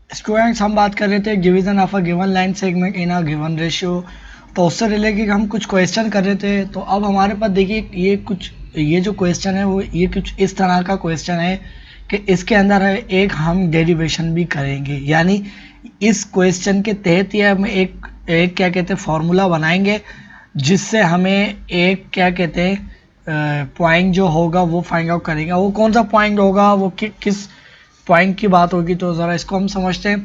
Students, हम बात कर रहे थे division of a given line segment in a given ratio. तो उससे रिलेटेड हम कुछ क्वेश्चन कर रहे थे। तो अब हमारे पास देखिए ये जो क्वेश्चन है वो ये कुछ इस तरह का क्वेश्चन है कि इसके अंदर है एक हम डेरिवेशन भी करेंगे, यानी इस क्वेश्चन के तहत ही हम एक क्या कहते हैं फॉर्मूला बनाएंगे जिससे हमें एक क्या कहते हैं पॉइंट जो होगा वो फाइंड आउट करेंगे। वो कौन सा पॉइंट होगा, वो किस पॉइंट की बात होगी, तो ज़रा इसको हम समझते हैं।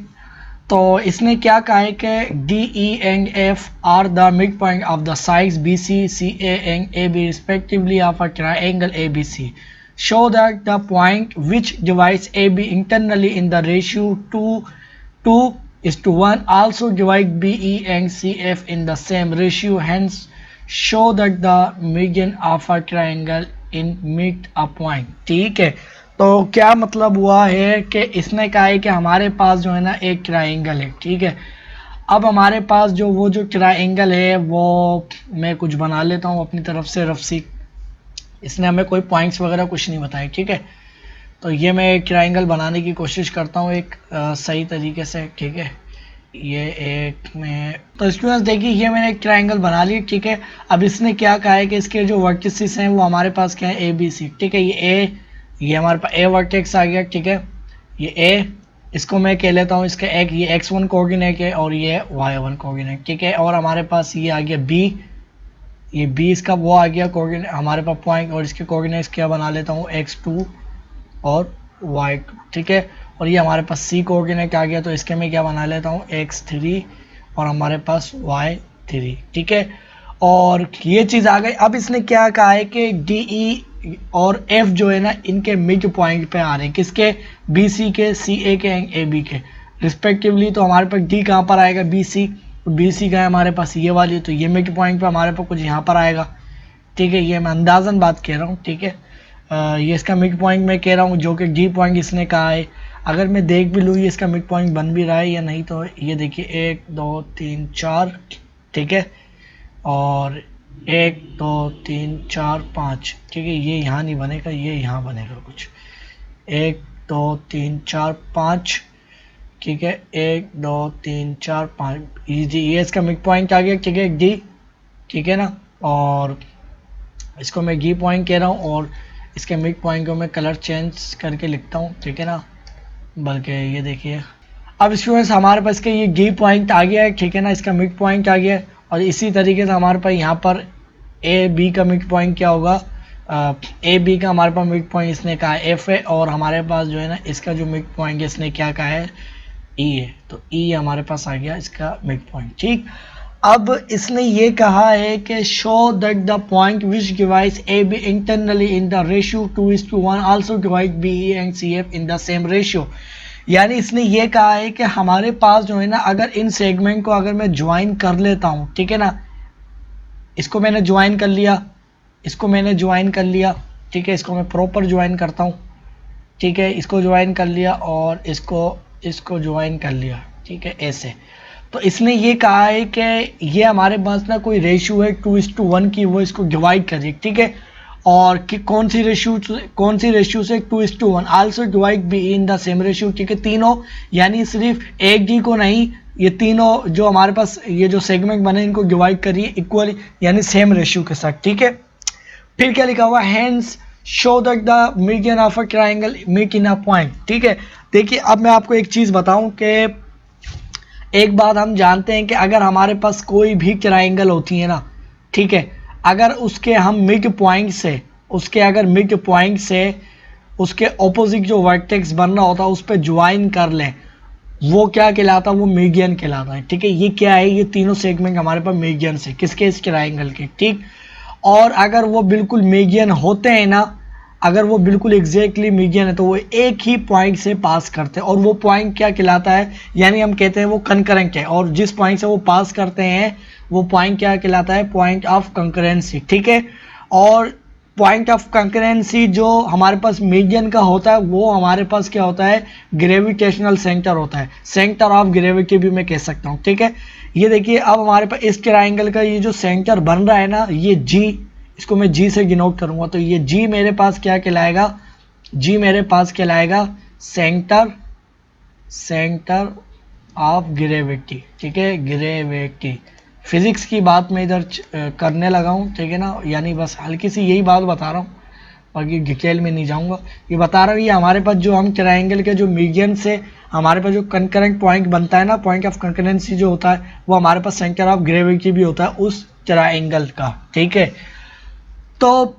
तो इसने क्या कहा है कि D E and F are the mid point of the sides B C A and A B respectively of a triangle A B C. show that the point which divides AB internally in the ratio 2:1 also divide BE and CF in the same ratio, hence show that the median of a triangle in mid a point। ठीक है, तो क्या मतलब हुआ है कि इसने कहा है कि हमारे पास जो है ना एक ट्रायंगल है। ठीक है, अब हमारे पास वो जो ट्रायंगल है वो मैं कुछ बना लेता हूँ अपनी तरफ से रफ सी। इसने हमें कोई पॉइंट्स वगैरह कुछ नहीं बताए। ठीक है, तो ये मैं एक ट्रायंगल बनाने की कोशिश करता हूँ एक सही तरीके से। ठीक है, ये एक में तो स्टूडेंट्स देखिए ये मैंने एक ट्रायंगल बना लिया। ठीक है, अब इसने क्या कहा है कि इसके जो वर्टिसेस हैं वो हमारे पास क्या है, ए बी सी। ठीक है, ये हमारे पास ए वर्टेक्स आ गया। ठीक है, ये ए, इसको मैं कह लेता हूँ इसका एक ये x1 कोऑर्डिनेट है और ये y1 कोऑर्डिनेट। ठीक है, और हमारे पास ये आ गया बी, ये बी इसका वो आ गया कोऑर्डिनेट हमारे पास पॉइंट, और इसके कोऑर्डिनेट्स क्या बना लेता हूँ x2 और y2। ठीक है, और ये हमारे पास सी कोऑर्डिनेट आ गया, तो इसके मैं क्या बना लेता हूँ x3 और हमारे पास y3। ठीक है, और ये चीज़ आ गई। अब इसने क्या कहा है कि डी ई और एफ जो है ना इनके मिड पॉइंट पे आ रहे हैं, किसके, बी सी के, सी ए के एंड ए बी के रिस्पेक्टिवली। तो हमारे पास डी कहाँ पर आएगा, बी सी, बी सी का है हमारे पास ये वाली, तो ये मिड पॉइंट पे हमारे पास कुछ यहाँ पर आएगा। ठीक है, ये मैं अंदाजन बात कह रहा हूँ। ठीक है, ये इसका मिड पॉइंट मैं कह रहा हूँ जो कि डी पॉइंट इसने कहा है। अगर मैं देख भी लूँ ये इसका मिड पॉइंट बन भी रहा है या नहीं, तो ये देखिए 1 2 3 4। ठीक है, और 1 2 3 4 5। ठीक है, ये यहाँ नहीं बनेगा, ये यहाँ बनेगा कुछ 1 2 3 4 5। ठीक है, 1 2 3 4 5 ये इसका मिड पॉइंट आ गया। ठीक है, डी। ठीक है ना, और इसको मैं डी पॉइंट कह रहा हूँ और इसके मिड पॉइंट को मैं कलर चेंज करके लिखता हूँ। ठीक है ना, बल्कि ये देखिए अब स्टूडेंट्स हमारे पास के ये डी पॉइंट आ गया है। ठीक है ना, इसका मिड पॉइंट आ गया है, और इसी तरीके से हमारे पास यहाँ पर ए बी का मिड पॉइंट क्या होगा, ए बी का हमारे पास मिड पॉइंट इसने कहा है एफ है, और हमारे पास जो है ना इसका जो मिड पॉइंट है इसने क्या कहा है, ई है। तो ई हमारे पास आ गया इसका मिड पॉइंट। ठीक, अब इसने ये कहा है कि show that the point which divides A B internally in the ratio 2:1 also divide B E and C F in the same ratio. यानी इसने ये कहा है कि हमारे पास जो है ना अगर इन सेगमेंट को अगर मैं ज्वाइन कर लेता हूँ, ठीक है ना, इसको मैंने ज्वाइन कर लिया, इसको मैंने ज्वाइन कर लिया। ठीक है, इसको मैं प्रॉपर ज्वाइन करता हूँ। ठीक है, इसको ज्वाइन कर लिया और इसको ज्वाइन कर लिया। ठीक है, ऐसे। तो इसने ये कहा है कि ये हमारे पास ना कोई रेशियो है 2:1 की, वो इसको डिवाइड करिए। ठीक है, और कि कौन सी रेशियो से 2:1 also divide be in the same ratio. ठीक है, तीनों, यानी सिर्फ एक डी को नहीं, ये तीनों जो हमारे पास ये जो सेगमेंट बने इनको डिवाइड करिए इक्वली, यानी सेम रेशियो के साथ। ठीक है, फिर क्या लिखा हुआ, hence show that the median of a triangle meet in a point. ठीक है, देखिए अब मैं आपको एक चीज़ बताऊं कि एक बात हम जानते हैं कि अगर हमारे पास कोई भी ट्रायंगल होती है ना, ठीक है, अगर उसके हम मिड पॉइंट से उसके ऑपोजिट जो वर्टेक्स बन रहा होता है उस पर ज्वाइन कर लें, वो क्या कहलाता है, वो मीडियन कहलाता है। ठीक है, ये क्या है, ये तीनों सेगमेंट हमारे पास मीडियन से, किसके, इस ट्रायंगल के। ठीक, और अगर वो बिल्कुल मीडियन होते हैं ना, अगर वो बिल्कुल एग्जैक्टली मीडियन है तो वो एक ही पॉइंट से पास करते हैं, और वो पॉइंट क्या कहलाता है, यानी हम कहते हैं वो कंकरेंट है, और जिस पॉइंट से वो पास करते हैं वो पॉइंट क्या कहलाता है, पॉइंट ऑफ कंकरेंसी। ठीक है, और पॉइंट ऑफ कंकरेंसी जो हमारे पास मीडियन का होता है वो हमारे पास क्या होता है, ग्रेविटेशनल सेंटर होता है, सेंटर ऑफ ग्रेविटी भी मैं कह सकता हूँ। ठीक है, ये देखिए अब हमारे पास इस ट्रायंगल का ये जो सेंटर बन रहा है ना, ये जी, इसको मैं जी से डिनोट करूंगा, तो ये जी मेरे पास क्या कहलाएगा, जी मेरे पास कहलाएगा सेंटर सेंटर ऑफ ग्रेविटी, ठीक है, ग्रेविटी। फिजिक्स की बात मैं इधर करने लगा हूँ, ठीक है ना, यानी बस हल्की सी यही बात बता रहा हूँ, बाकी डिटेल में नहीं जाऊँगा। ये बता रहा हूँ, ये हमारे पास जो हम ट्रायंगल के जो मीडियन से हमारे पास जो कंकरेंट पॉइंट बनता है ना, पॉइंट ऑफ कंकरेंसी जो होता है, वो हमारे पास सेंटर ऑफ ग्रेविटी भी होता है उस ट्रायंगल का, ठीक है। तो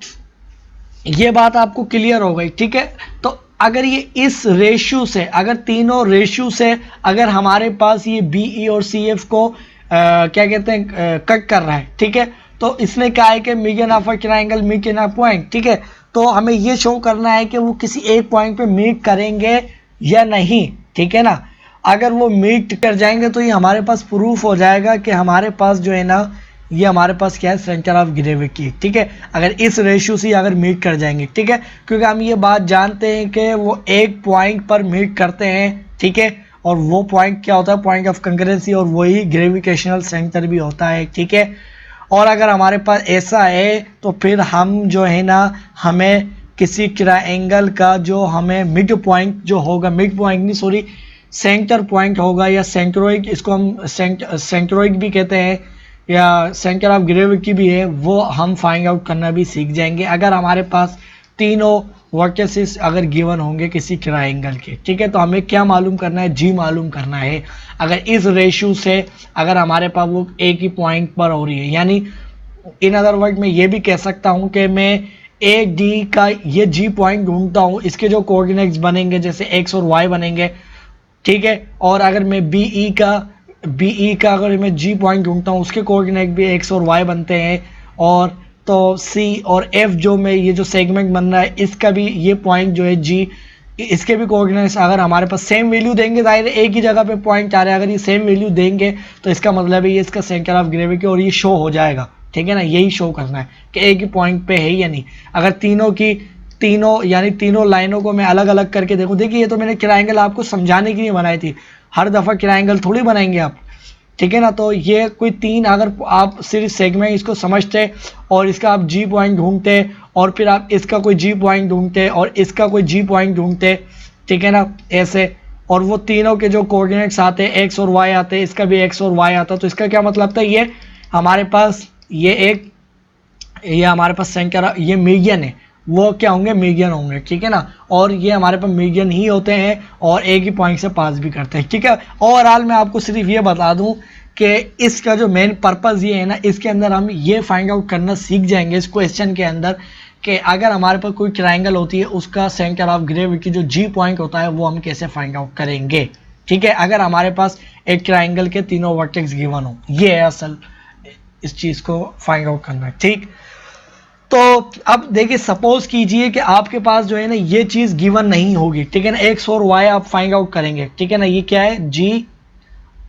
ये बात आपको क्लियर हो गई, ठीक है। तो अगर ये इस रेशियो से, अगर तीनों रेशियो से अगर हमारे पास ये बीई और सीएफ को क्या कहते हैं कट कर रहा है, ठीक है, तो इसने कहा है कि median of a triangle meet in a point, ठीक है। तो हमें ये शो करना है कि वो किसी एक पॉइंट पे मीट करेंगे या नहीं, ठीक है ना। अगर वो मीट कर जाएंगे तो ये हमारे पास प्रूफ हो जाएगा कि हमारे पास जो है ना, ये हमारे पास क्या है, सेंटर ऑफ ग्रेविटी, ठीक है। अगर इस रेशियो से अगर मीट कर जाएंगे, ठीक है, क्योंकि हम ये बात जानते हैं कि वो एक पॉइंट पर मीट करते हैं, ठीक है, और वो पॉइंट क्या होता है, पॉइंट ऑफ कंकरेंसी, और वही ग्रेविटेशनल सेंटर भी होता है, ठीक है। और अगर हमारे पास ऐसा है तो फिर हम जो है ना, हमें किसी ट्रायंगल का जो हमें मिड पॉइंट जो होगा, मिड पॉइंट नहीं सॉरी, सेंटर पॉइंट होगा, या सेंट्रोइड, इसको हम सेंट्रोइड भी कहते हैं, या सेंटर ऑफ ग्रेविटी भी है, वो हम फाइंड आउट करना भी सीख जाएंगे अगर हमारे पास तीनों वर्टिसेस अगर गिवन होंगे किसी ट्रायंगल के, ठीक है। तो हमें क्या मालूम करना है, जी मालूम करना है। अगर इस रेशियो से अगर हमारे पास वो एक ही पॉइंट पर हो रही है, यानी इन अदर वर्ड में ये भी कह सकता हूँ कि मैं ए डी का ये जी पॉइंट ढूंढता हूँ, इसके जो कोऑर्डिनेट्स बनेंगे जैसे एक्स और वाई बनेंगे, ठीक है। और अगर मैं बीई का अगर मैं जी पॉइंट ढूंढता हूँ, उसके कोऑर्डिनेट भी एक्स और वाई बनते हैं। और तो सी और एफ जो में ये जो सेगमेंट बन रहा है, इसका भी ये पॉइंट जो है जी, इसके भी कोऑर्डिनेट्स अगर हमारे पास सेम वैल्यू देंगे, जाहिर एक ही जगह पे पॉइंट आ रहा है, अगर ये सेम वैल्यू देंगे तो इसका मतलब है ये इसका सेंटर ऑफ ग्रेविटी, और ये शो हो जाएगा, ठीक है ना। यही शो करना है कि एक ही पॉइंट पे है या नहीं। अगर तीनों लाइनों को मैं अलग अलग करके देखूं, देखिए ये तो मैंने ट्रायंगल आपको समझाने के लिए बनाई थी, हर दफ़ा ट्रायंगल थोड़ी बनाएंगे आप, ठीक है ना। तो ये कोई तीन, अगर आप सिर्फ सेगमेंट इसको समझते और इसका आप जी पॉइंट ढूंढते, और फिर आप इसका कोई जी पॉइंट ढूंढते और इसका कोई जी पॉइंट ढूंढते, ठीक है ना, ऐसे, और वो तीनों के जो कोऑर्डिनेट्स आते हैं एक्स और वाई आते हैं, इसका भी एक्स और वाई आता, तो इसका क्या मतलब था, ये हमारे पास ये हमारे पास सेंटर, ये मीडियन है, वो क्या होंगे, मीडियन होंगे, ठीक है ना। और ये हमारे पास मीडियन ही होते हैं और एक ही पॉइंट से पास भी करते हैं, ठीक है। ओवरऑल मैं आपको सिर्फ ये बता दूं कि इसका जो मेन पर्पस ये है ना, इसके अंदर हम ये फाइंड आउट करना सीख जाएंगे इस क्वेश्चन के अंदर कि अगर हमारे पास कोई ट्रायंगल होती है, उसका सेंटर ऑफ ग्रेविटी जो जी पॉइंट होता है वो हम कैसे फाइंड आउट करेंगे, ठीक है, अगर हमारे पास एक ट्रायंगल के तीनों वर्टेक्स गिवन हो। ये है असल इस चीज़ को फाइंड आउट करना है, ठीक। तो अब देखिए, सपोज कीजिए कि आपके पास जो है ना ये चीज़ गिवन नहीं होगी, ठीक है ना, एक्स और वाई आप फाइंड आउट करेंगे, ठीक है ना। ये क्या है, जी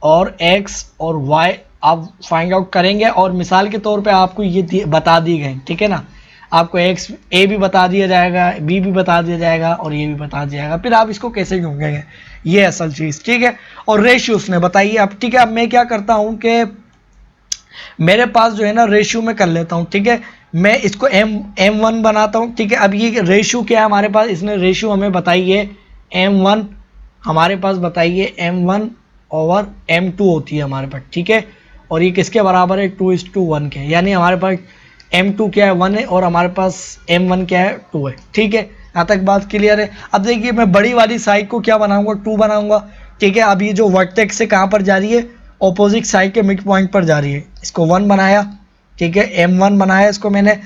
और एक्स और वाई आप फाइंड आउट करेंगे, और मिसाल के तौर पे आपको ये बता दी गए, ठीक है ना, आपको एक्स ए भी बता दिया जाएगा, बी भी बता दिया जाएगा, और ये भी बता दिया जाएगा, फिर आप इसको कैसे ढूंढेंगे, ये असल चीज़, ठीक है। और रेशियोस ने बताइए अब, ठीक है। अब मैं क्या करता हूँ कि मेरे पास जो है ना रेशियो में कर लेता हूँ, ठीक है, मैं इसको M1 बनाता हूँ, ठीक है। अब ये रेशियो क्या है हमारे पास, इसने रेशियो हमें बताई है M1, हमारे पास बताइए M1 ओवर M2 होती है हमारे पास, ठीक है। और ये किसके बराबर है, 2:1 के, यानी हमारे पास M2 क्या है, 1 है, और हमारे पास M1 क्या है, 2 है, ठीक है। यहाँ तक बात क्लियर है। अब देखिए मैं बड़ी वाली साइड को क्या बनाऊंगा, 2 बनाऊंगा, ठीक है। अब ये जो वर्टेक्स से कहाँ पर जा रही है, ऑपोजिट साइड के मिड पॉइंट पर जा रही है, इसको 1 बनाया, ठीक है, M1 बनाया इसको मैंने।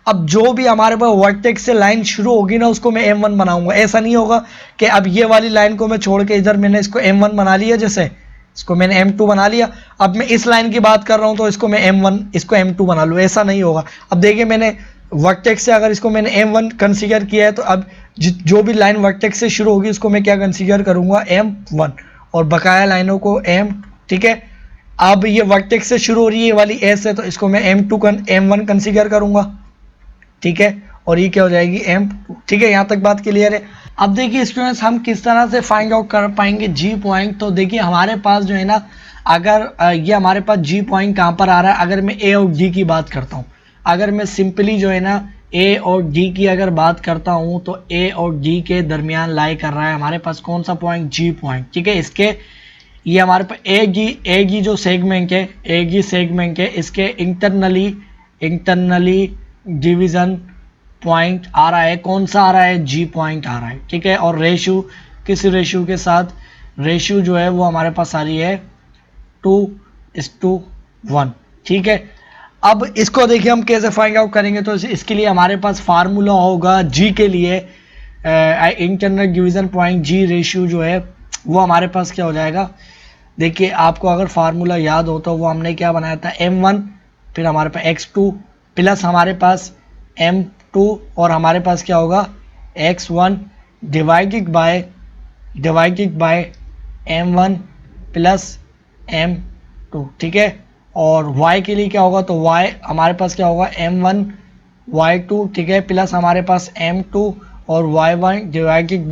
अब जो भी हमारे पास वर्टेक्स से लाइन शुरू होगी ना, उसको मैं M1 बनाऊंगा। ऐसा नहीं होगा कि अब ये वाली लाइन को मैं छोड़ के इधर मैंने इसको M1 बना लिया, जैसे इसको मैंने M2 बना लिया, अब मैं इस लाइन की बात कर रहा हूँ तो इसको मैं M1 इसको M2 बना लूँ, ऐसा नहीं होगा। अब देखिए मैंने वर्टेक्स से अगर इसको मैंने M1 कंसीडर किया है, तो अब जो भी लाइन वर्टेक्स से शुरू होगी उसको मैं क्या कंसीडर करूँगा, M1, और बकाया लाइनों को M, ठीक है। अब ये वर्टेक्स से शुरू हो रही है, ये वाली एस है, तो इसको मैं M1 कंसीडर करूंगा, ठीक है। और ये क्या हो जाएगी, M2, ठीक है। यहाँ तक बात क्लियर है। अब देखिए स्टूडेंट्स, हम किस तरह से फाइंड आउट कर पाएंगे जी पॉइंट। तो देखिए हमारे पास जो है ना, अगर ये हमारे पास जी पॉइंट कहाँ पर आ रहा है, अगर मैं ए और डी की बात करता हूँ, अगर मैं सिंपली जो है ना ए और डी की अगर बात करता हूं तो ए और डी के दरमियान लाई कर रहा है हमारे पास कौन सा पॉइंट, जी पॉइंट। ठीक है, इसके ये हमारे पास ए जी जो सेगमेंट है, ए जी सेगमेंट है, इसके इंटरनली डिवीजन पॉइंट आ रहा है, कौन सा आ रहा है, जी पॉइंट आ रहा है। ठीक है, और रेशियो किस रेशियो के साथ, रेशियो जो है वो हमारे पास आ रही है 2:1। ठीक है, अब इसको देखिए हम कैसे फाइंड आउट करेंगे। तो इसके लिए हमारे पास फार्मूला होगा जी के लिए, इंटरनल डिवीजन पॉइंट जी रेशियो जो है वो हमारे पास क्या हो जाएगा। देखिए आपको अगर फार्मूला याद हो तो वो हमने क्या बनाया था, m1 फिर हमारे पास x2 प्लस हमारे पास m2 और हमारे पास क्या होगा x1 divided by m1 plus m2। ठीक है, और y के लिए क्या होगा, तो y हमारे पास क्या होगा m1 y2। ठीक है, प्लस हमारे पास m2 और y1 divided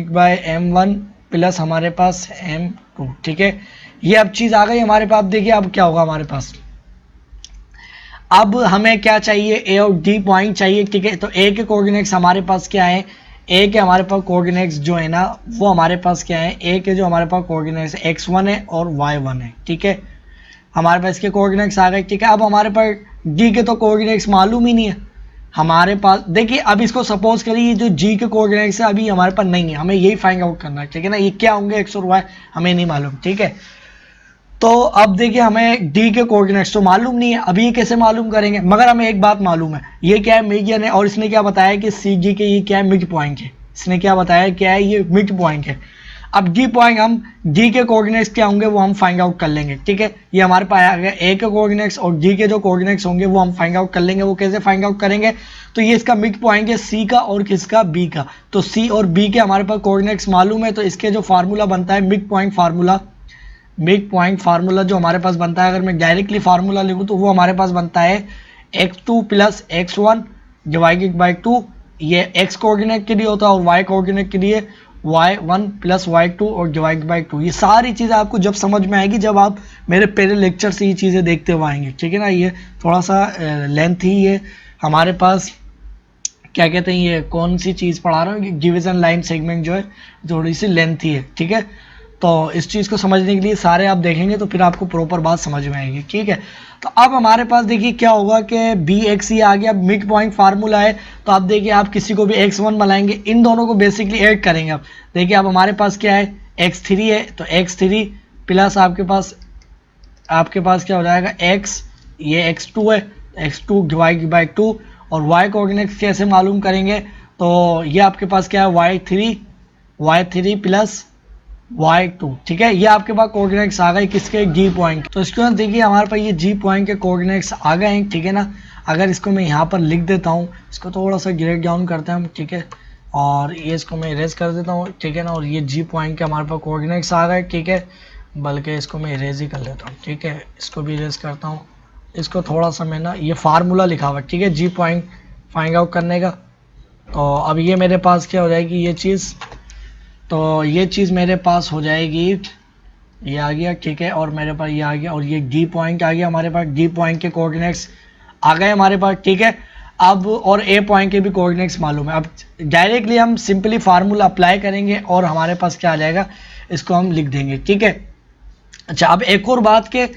by m1 plus हमारे पास m2। ठीक है, ये अब चीज़ आ गई हमारे पास। देखिए अब क्या होगा हमारे पास, अब हमें क्या चाहिए, ए और डी पॉइंट चाहिए। ठीक है, तो ए के कोऑर्डिनेट्स हमारे पास क्या है, ए के हमारे पास कोऑर्डिनेट्स जो है ना वो हमारे पास क्या है, ए के जो हमारे पास कोऑर्डिनेट्स x1 है और y1 है। ठीक है, हमारे पास इसके कोऑर्डिनेट्स आ गए। ठीक है, अब हमारे पास डी के तो कोऑर्डिनेट्स मालूम ही नहीं है हमारे पास। देखिए अब इसको सपोज करिए जो जी के कोऑर्डिनेट्स है अभी हमारे पास नहीं है, हमें यही फाइंड आउट करना है। ठीक है ना, ये क्या होंगे एक्स और वाई हमें नहीं मालूम। ठीक है, तो अब देखिए हमें डी के कोऑर्डिनेट्स तो मालूम नहीं है, अभी ये कैसे मालूम करेंगे, मगर हमें एक बात मालूम है, ये क्या है, मीडियन है। और इसने क्या बताया कि सी जी के ये क्या है, मिड पॉइंट है। इसने क्या बताया, क्या है, ये मिड पॉइंट है। अब डी पॉइंट हम डी के कोऑर्डिनेट्स क्या होंगे वो हम फाइंड आउट कर लेंगे। ठीक है, ये हमारे पास आ गया ए के कोऑर्डिनेट्स और डी के जो कोऑर्डिनेट्स होंगे वो हम फाइंड आउट कर लेंगे। वो कैसे फाइंड आउट करेंगे, तो ये इसका मिड पॉइंट है सी का और किसका, बी का। तो सी और बी के हमारे पास कोऑर्डिनेट्स मालूम है, तो इसके जो फार्मूला बनता है मिड पॉइंट फार्मूला जो हमारे पास बनता है, अगर मैं डायरेक्टली फार्मूला लिखूँ तो वो हमारे पास बनता है x2 plus x1 divided by 2। ये x कोऑर्डिनेट के लिए होता है और y कोऑर्डिनेट के लिए y1 प्लस y2 और डिवाइड बाई 2। ये सारी चीज़ें आपको जब समझ में आएगी जब आप मेरे पहले लेक्चर से ये चीज़ें देखते हुए आएंगे। ठीक है ना, ये थोड़ा सा लेंथ ही है हमारे पास, क्या कहते हैं, ये कौन सी चीज़ पढ़ा रहा हूँ, डिवीजन लाइन सेगमेंट जो है थोड़ी सी लेंथ ही है। ठीक है, तो इस चीज़ को समझने के लिए सारे आप देखेंगे तो फिर आपको प्रॉपर बात समझ में आएगी। ठीक है, तो अब हमारे पास देखिए क्या होगा कि बी एक्स ये आ गया, मिड पॉइंट फार्मूला है। तो आप देखिए आप किसी को भी x1 बनाएंगे, इन दोनों को बेसिकली ऐड करेंगे। अब देखिए अब हमारे पास क्या है, x3 है, तो x3 प्लस आपके पास क्या हो जाएगा x, ये x2 है, x2 डिवाइड बाई 2। और y कोऑर्डिनेट्स कैसे मालूम करेंगे, तो ये आपके पास क्या है, y3 प्लस y2। ठीक है, ये आपके पास कोऑर्डिनेट्स आ गए किसके, जी पॉइंट। तो इसके बाद देखिए हमारे पास ये जी पॉइंट के कोऑर्डिनेट्स आ गए हैं। ठीक है ना, अगर इसको मैं यहाँ पर लिख देता हूँ, इसको थोड़ा सा ग्रेड डाउन करते हैं हम। ठीक है, और ये इसको मैं इरेज कर देता हूँ। ठीक है ना, और ये जी पॉइंट के हमारे पास कोऑर्डिनेट्स आ गए। ठीक है, बल्कि इसको मैं इरेज ही कर लेता हूँ। ठीक है, इसको भी इरेज करता हूँ। इसको थोड़ा सा मैं ना, ये फार्मूला लिखा हुआ है, ठीक है, जी पॉइंट फाइंड आउट करने का। तो अब ये मेरे पास क्या हो जाएगी, ये चीज़, तो ये चीज़ मेरे पास हो जाएगी, ये आ गया। ठीक है, और मेरे पास ये आ गया और ये डी पॉइंट आ गया हमारे पास, डी पॉइंट के कोऑर्डिनेट्स आ गए हमारे पास। ठीक है, अब और ए पॉइंट के भी कोऑर्डिनेट्स मालूम है। अब डायरेक्टली हम सिंपली फार्मूला अप्लाई करेंगे और हमारे पास क्या आ जाएगा, इसको हम लिख देंगे। ठीक है, अच्छा अब एक और बात के,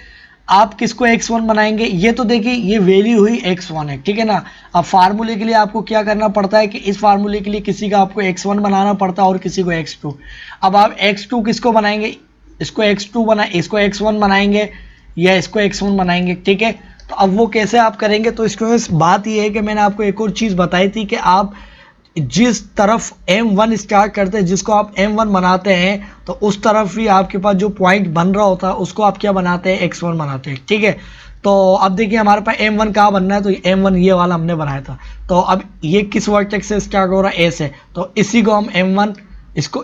आप किसको x1 बनाएंगे, ये तो देखिए ये वैल्यू हुई x1 है। ठीक है ना, अब फार्मूले के लिए आपको क्या करना पड़ता है कि इस फार्मूले के लिए किसी का आपको x1 बनाना पड़ता है और किसी को x2। अब आप x2 किसको बनाएंगे, इसको इसको x1 बनाएंगे या इसको x1 बनाएंगे। ठीक है, तो अब वो कैसे आप करेंगे, तो इसको बात ये है कि मैंने आपको एक और चीज़ बताई थी कि आप जिस तरफ m1 स्टार्ट करते हैं, जिसको आप m1 बनाते हैं, तो उस तरफ ही आपके पास जो पॉइंट बन रहा होता है उसको आप क्या बनाते हैं, x1 बनाते हैं। ठीक है, तो अब देखिए हमारे पास m1 कहाँ बनना है, तो m1 ये वाला हमने बनाया था। तो अब ये किस वर्टेक्स से स्टार्ट हो रहा है, a से, तो इसी को हम m1,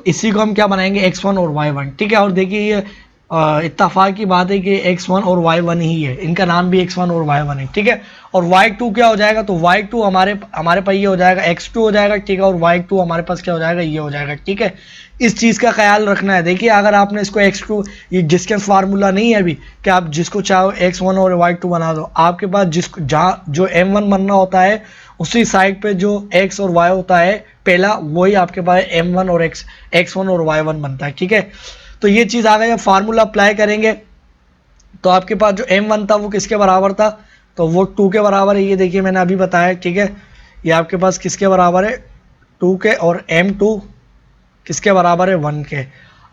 इसी को हम क्या बनाएंगे, x1 और y1। ठीक है, और देखिए ये इत्तेफाक की बात है कि x1 और y1 ही है, इनका नाम भी x1 और y1 है, ठीक है। और y2 क्या हो जाएगा, तो y2 हमारे हमारे पास ये हो जाएगा x2 हो जाएगा, ठीक है, और y2 हमारे पास क्या हो जाएगा, ये हो जाएगा, ठीक है। इस चीज़ का ख्याल रखना है। देखिए अगर आपने इसको x2, ये डिस्टेंस फार्मूला नहीं है अभी कि आप जिसको चाहो x1 और y2 बना दो, आपके पास जिसको जहाँ जो m1 बनना होता है उसी साइड पे जो x और y होता है पहला, वही आपके पास m1 और x1 और y1 बनता है, ठीक है। तो ये चीज़ आ गई। जब फार्मूला अप्लाई करेंगे तो आपके पास जो m1 था वो किसके बराबर था, तो वो 2 के बराबर है। ये देखिए मैंने अभी बताया, ठीक है। ये आपके पास किसके बराबर है, 2 के, और m2 किसके बराबर है, 1 के।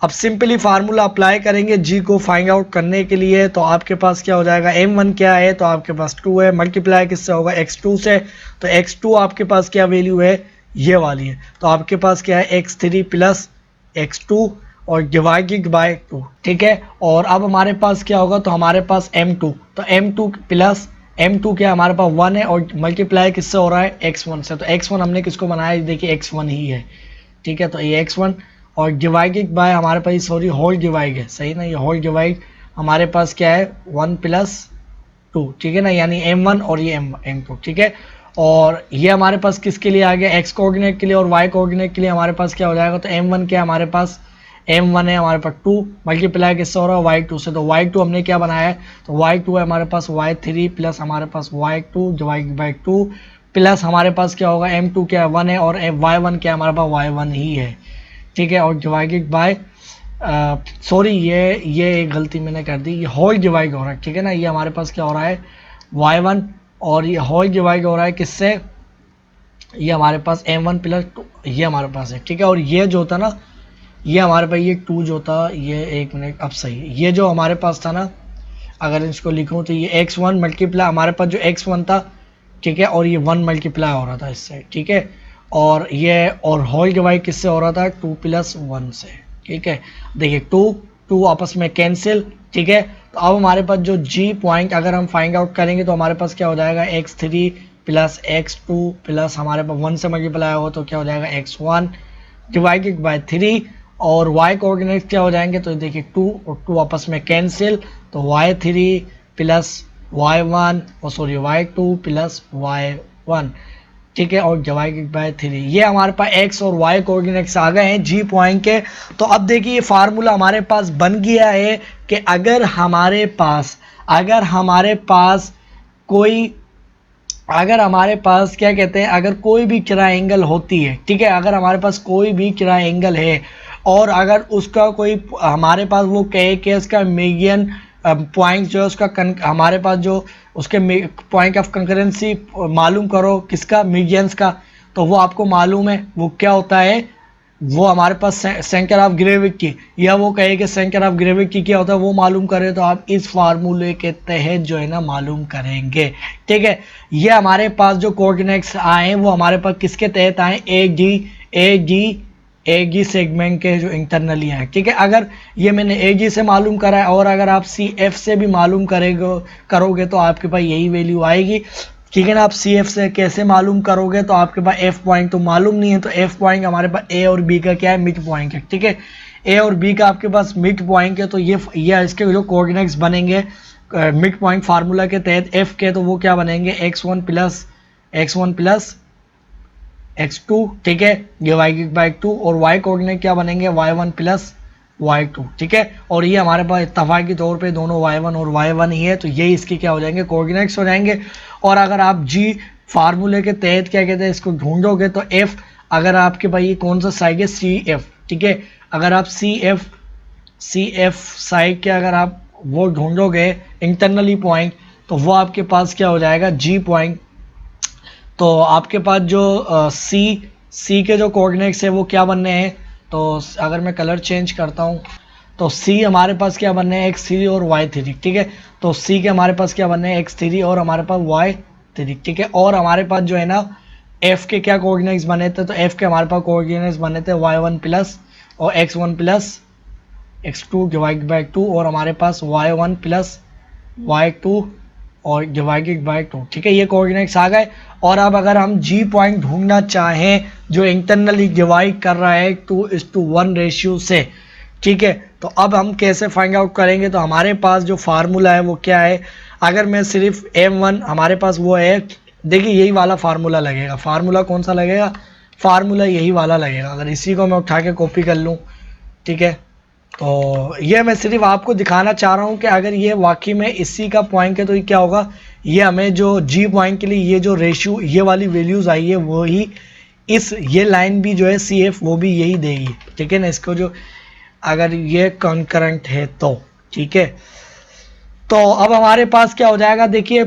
अब सिंपली फार्मूला अप्लाई करेंगे जी को फाइंड आउट करने के लिए, तो आपके पास क्या हो जाएगा, m1 क्या है, तो आपके पास 2 है, मल्टीप्लाई किससे होगा, x2 से, तो x2 आपके पास क्या वैल्यू है, ये वाली है। तो आपके पास क्या है, x3 प्लस x2 और डिवाइडेड बाय 2, ठीक है। और अब हमारे पास क्या होगा, तो हमारे पास m2, तो m2 प्लस m2 क्या हमारे पास 1 है, और मल्टीप्लाई किससे हो रहा है, x1 से, तो x1 हमने किसको बनाया, देखिए x1 ही है, ठीक है। तो ये x1 और डिवाइडेड बाय हमारे पास, सॉरी होल डिवाइड है, सही ना, ये होल डिवाइड हमारे पास क्या है, 1 प्लस 2, ठीक है ना, यानी m1 और ये m2, ठीक है। और ये हमारे पास किसके लिए आ गया, x कोऑर्डिनेट के लिए, और y कोऑर्डिनेट के लिए हमारे पास क्या हो जाएगा, तो m1 क्या हमारे पास, m1 है हमारे पास 2, मल्टीप्लाई किससे हो रहा है, y2 से, तो y2 हमने क्या बनाया है, तो y2 है हमारे पास y3 प्लस हमारे पास y2 डिवाइड बाई 2, प्लस हमारे पास क्या होगा, m2 क्या है, 1 है, और y1 क्या हमारे पास, y1 ही है, ठीक है। और डिवाइडेड बाय, सॉरी ये एक गलती मैंने कर दी, ये होल डिवाइड हो रहा है, ठीक है ना। ये हमारे पास क्या हो रहा है, y1, और ये होल डिवाइड हो रहा है किससे, ये हमारे पास m1 प्लस 2 ये हमारे पास है, ठीक है। और ये जो था ना, ये हमारे पास ये 2 जो था, ये एक मिनट, अब सही है, ये जो हमारे पास था ना, अगर इसको लिखूं तो ये x1 मल्टीप्लाई हमारे पास जो x1 था, ठीक है, और ये 1 मल्टीप्लाई हो रहा था इससे, ठीक है। और ये और होल डिवाइड किससे हो रहा था, 2 प्लस 1 से, ठीक है। देखिए 2 2 आपस में कैंसिल, ठीक है। तो अब हमारे पास जो g पॉइंट अगर हम फाइंड आउट करेंगे तो हमारे पास क्या हो जाएगा, x3 प्लस x2 प्लस हमारे पास 1 से मल्टीप्लाई हो तो क्या हो जाएगा, x1 डिवाइडेड बाय 3, और y कोऑर्डिनेट क्या हो जाएंगे, तो देखिए 2 और 2 आपस में कैंसिल, तो y3 प्लस y1 और सॉरी y2 प्लस y1, ठीक है, और डिवाइडेड बाय 3। ये हमारे पास x और y कोऑर्डिनेट्स आ गए हैं g पॉइंट के। तो अब देखिए ये फार्मूला हमारे पास बन गया है कि अगर हमारे पास कोई, अगर हमारे पास क्या कहते हैं, अगर कोई भी ट्रायंगल होती है, ठीक है, अगर हमारे पास कोई भी ट्रायंगल है और अगर उसका कोई हमारे पास वो कहे कि उसका मीडियन पॉइंट जो है उसका हमारे पास जो उसके पॉइंट ऑफ कंकरेंसी मालूम करो किसका, मीडियंस का, तो वो आपको मालूम है वो क्या होता है, वो हमारे पास सेंटर ऑफ ग्रेविटी, या वो कहे कि सेंटर ऑफ ग्रेविटी क्या होता है वो मालूम करे, तो आप इस फार्मूले के तहत जो है ना मालूम करेंगे, ठीक है। ये हमारे पास जो कोऑर्डिनेट्स आए वो हमारे पास किसके तहत आए, ए जी सेगमेंट के जो इंटरनली हैं, ठीक है। अगर ये मैंने ए जी से मालूम करा है और अगर आप सी एफ से भी मालूम करोगे तो आपके पास यही वैल्यू आएगी, ठीक है ना। आप सी एफ से कैसे मालूम करोगे, तो आपके पास एफ पॉइंट तो मालूम नहीं है, तो एफ पॉइंट हमारे पास ए और बी का क्या है, मिड पॉइंट है, ठीक है। ए और बी का आपके पास मिड पॉइंट है, तो ये इसके जो कोऑर्डिनेट्स बनेंगे मिड पॉइंट फार्मूला के तहत एफ के, तो वो क्या बनेंगे, x1 प्लस x2, ठीक है, डिवाइडेड बाय 2, और y कोऑर्डिनेट क्या बनेंगे, y1 प्लस y2, ठीक है। और ये हमारे पास इत्तेफाक के तौर पे दोनों y1 और y1 ही है, तो ये इसके क्या हो जाएंगे, कोऑर्डिनेट्स हो जाएंगे। और अगर आप g फार्मूले के तहत क्या कहते हैं इसको ढूंढोगे, तो f अगर आपके भाई ये कौन सा साइड है, सी एफ, ठीक है, अगर आप सी एफ साइड के अगर आप वो ढूंढोगे इंटरनली पॉइंट, तो वो आपके पास क्या हो जाएगा, जी पॉइंट। तो आपके पास जो सी के जो कोऑर्डिनेट्स है वो क्या बनने हैं, तो अगर मैं कलर चेंज करता हूँ तो सी हमारे पास क्या बनने हैं, x3 और y3, ठीक है। तो सी के हमारे पास क्या बनने हैं, x3 और हमारे पास y3, ठीक है। और हमारे पास जो है ना f के क्या कोऑर्डिनेट्स बने थे, तो f के हमारे पास कोऑर्डिनेट्स बने थे y1 प्लस और x1 plus x2 divide by 2, और हमारे पास y1 प्लस y2 और डिवाइडेड बाय 2, ठीक है। ये कोऑर्डिनेट्स आ गए। और अब अगर हम जी पॉइंट ढूंढना चाहें जो इंटरनली डिवाइड कर रहा है 2:1 रेशियो से, ठीक है, तो अब हम कैसे फाइंड आउट करेंगे, तो हमारे पास जो फार्मूला है वो क्या है, अगर मैं सिर्फ m1 हमारे पास वो है, देखिए यही वाला फार्मूला लगेगा। फार्मूला कौन सा लगेगा, फार्मूला यही वाला लगेगा। अगर इसी को मैं उठा के कॉपी कर लूँ, ठीक है, तो ये मैं सिर्फ आपको दिखाना चाह रहा हूँ कि अगर ये वाकई में इसी का पॉइंट है तो ये क्या होगा, ये हमें जो जी पॉइंट के लिए ये जो रेशियो ये वाली वैल्यूज़ आई है वही इस ये लाइन भी जो है सी एफ वो भी यही देगी, ठीक है ना, इसको जो अगर ये कॉन्करेंट है तो, ठीक है। तो अब हमारे पास क्या हो जाएगा, देखिए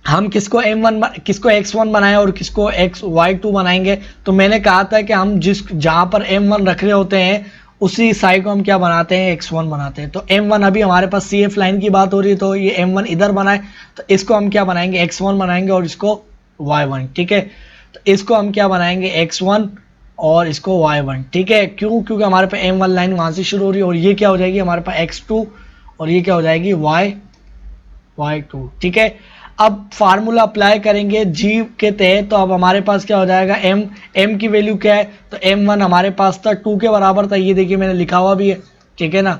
हम किसको m1 किसको x1 बनाएं और किसको y2 बनाएंगे। तो मैंने कहा था कि हम जहां पर m1 रख रहे होते हैं उसी साइड को हम क्या बनाते हैं, x1 बनाते हैं। तो m1 अभी हमारे पास CF लाइन की बात हो रही है, तो ये m1 इधर बनाए, तो इसको हम क्या बनाएंगे, x1 बनाएंगे और इसको y1, ठीक है। तो इसको हम क्या बनाएंगे, x1 और इसको y1, ठीक है। क्यों, क्योंकि हमारे पास m1 लाइन वहां से शुरू हो रही है और ये क्या हो जाएगी हमारे पास x2 और ये क्या हो जाएगी y2, ठीक है। अब फार्मूला अप्लाई करेंगे जी के तहत, तो अब हमारे पास क्या हो जाएगा, m की वैल्यू क्या है, तो m1 हमारे पास था 2 के बराबर था, ये देखिए मैंने लिखा हुआ भी है, ठीक है ना।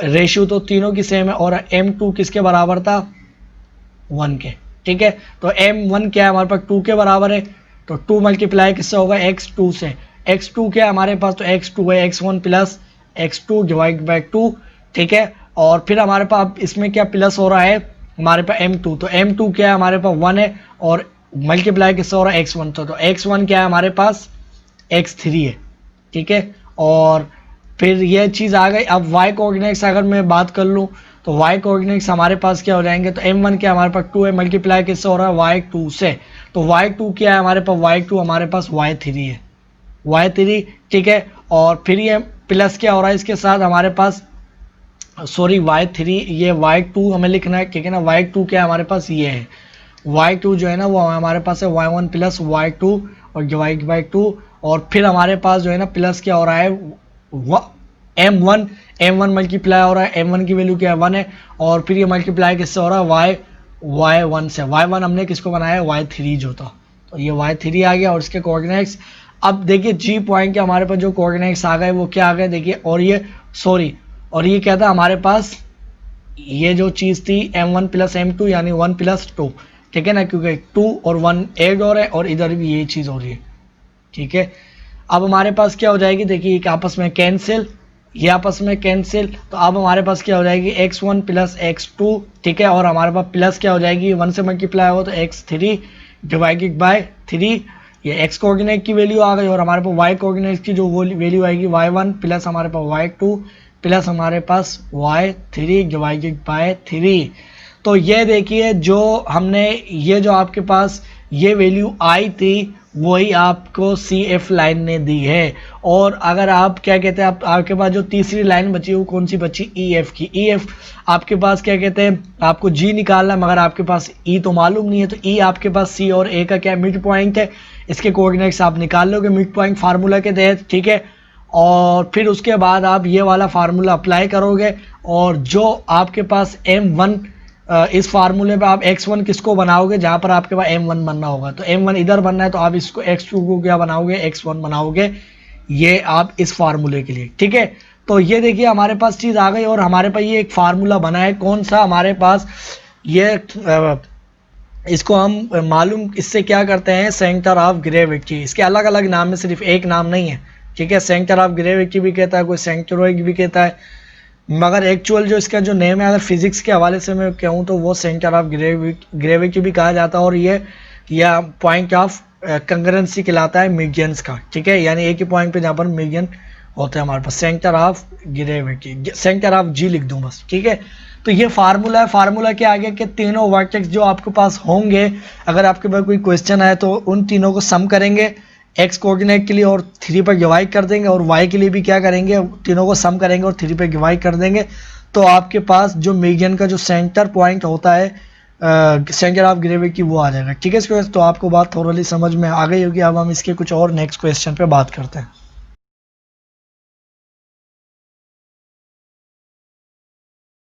रेशियो तो तीनों की सेम है, और m2 किसके बराबर था, 1 के, ठीक है। तो m1 क्या है हमारे पास 2 के बराबर है, तो 2 मल्टीप्लाई किससे होगा, x2 से। x2 क्या है हमारे पास, तो x2 है x1 plus x2 divide by 2, ठीक है। और फिर हमारे पास इसमें क्या प्लस हो रहा है हमारे पास m2, तो m2 क्या है हमारे पास 1 है, और मल्टीप्लाई किससे हो रहा है, x1, तो x1 क्या है हमारे पास x3 है, ठीक है। और फिर यह चीज़ आ गई। अब y कोऑर्डिनेट्स अगर मैं बात कर लूँ, तो y कोऑर्डिनेट्स हमारे पास क्या हो जाएंगे, तो m1 क्या हमारे पास 2 है, मल्टीप्लाई किससे हो रहा है, y2 से। तो y2 क्या है हमारे पास, y2 हमारे पास y3 है, y3, ठीक है। और फिर ये प्लस क्या हो रहा है इसके साथ हमारे पास, सॉरी y3, ये y2 हमें लिखना है, ठीक है ना। y2 क्या है हमारे पास, ये है y2 जो है ना वो हमारे पास है y1 प्लस y2 और डिवाइड बाई 2, और फिर हमारे पास जो है ना प्लस क्या हो रहा है m1 मल्टीप्लाई हो रहा है, m1 की वैल्यू क्या है 1 है, और फिर ये मल्टीप्लाई किससे हो रहा है, y1 से। y1 हमने किसको बनाया, y3 जो था, तो ये y3 आ गया और इसके कोऑर्डिनेट्स। अब देखिए जी पॉइंट के हमारे पास जो कोऑर्डिनेट्स आ गए वो क्या आ गए, देखिए, और ये सॉरी, और ये क्या था हमारे पास, ये जो चीज़ थी m1 प्लस m2 यानी 1 प्लस 2, ठीक है ना, क्योंकि 2 और 1 ऐड हो रहा है और इधर भी यही चीज़ हो रही है, ठीक है। अब हमारे पास क्या हो जाएगी, देखिए एक आपस में कैंसिल, ये आपस में कैंसिल, तो अब हमारे पास क्या हो जाएगी x1 प्लस x2, ठीक है। और हमारे पास प्लस क्या हो जाएगी, 1 से मल्टीप्लाई हो तो x3 डिवाइडेड बाय 3, ये x कोऑर्डिनेट की वैल्यू आ गई, और हमारे पास y कोऑर्डिनेट की जो वैल्यू आएगी y1 प्लस हमारे पास y2 प्लस हमारे पास y3 डिवाइडेड बाय 3। तो ये देखिए जो हमने ये जो आपके पास ये वैल्यू आई थी वही आपको CF लाइन ने दी है। और अगर आप क्या कहते हैं, आपके पास जो तीसरी लाइन बची वो कौन सी बची, EF की। EF आपके पास क्या कहते हैं, आपको G निकालना है, मगर आपके पास E तो मालूम नहीं है, तो E आपके पास C और A का क्या मिड पॉइंट है, इसके कोऑर्डिनेट्स आप निकाल लोगे मिड पॉइंट फार्मूला के तहत, ठीक है। और फिर उसके बाद आप ये वाला फार्मूला अप्लाई करोगे, और जो आपके पास m1 इस फार्मूले पे आप x1 किसको बनाओगे, जहां पर आपके पास m1 बनना होगा, तो m1 इधर बनना है, तो आप इसको x2 को क्या बनाओगे, x1 बनाओगे, ये आप इस फार्मूले के लिए, ठीक है। तो ये देखिए हमारे पास चीज़ आ गई, और हमारे पास ये एक फार्मूला बना है, कौन सा हमारे पास ये इसको हम मालूम इससे क्या करते हैं, सेंटर ऑफ ग्रेविटी। इसके अलग अलग नाम है, सिर्फ एक नाम नहीं है, ठीक है। सेंटर ऑफ ग्रेविटी भी कहता है, कोई सेंटरोइड भी कहता है, मगर एक्चुअल जो इसका जो नेम है अगर फिजिक्स के हवाले से मैं कहूँ तो वो सेंटर ऑफ ग्रेविटी भी कहा जाता है, और ये या पॉइंट ऑफ कंकरेंसी कहलाता है मीडियंस का, ठीक है। यानी एक ही पॉइंट पे जहाँ पर मीडियन होता है हमारे पास, centre of gravity, centre of G लिख दूँ बस, ठीक है। तो ये फार्मूला है, फार्मूला के आगे के तीनों वर्टेक्स जो आपके पास होंगे, अगर आपके पास कोई क्वेश्चन आए तो उन तीनों को सम करेंगे x कोऑर्डिनेट के लिए और 3 पर डिवाइड कर देंगे, और y के लिए भी क्या करेंगे, तीनों को सम करेंगे और 3 पर डिवाइड कर देंगे, तो आपके पास जो मीडियन का जो सेंटर पॉइंट होता है सेंटर ऑफ ग्रेविटी वो आ जाएगा, ठीक है। इसके तो आपको बात थोड़ी समझ में आ गई होगी। अब हम इसके कुछ और नेक्स्ट क्वेश्चन पे बात करते हैं।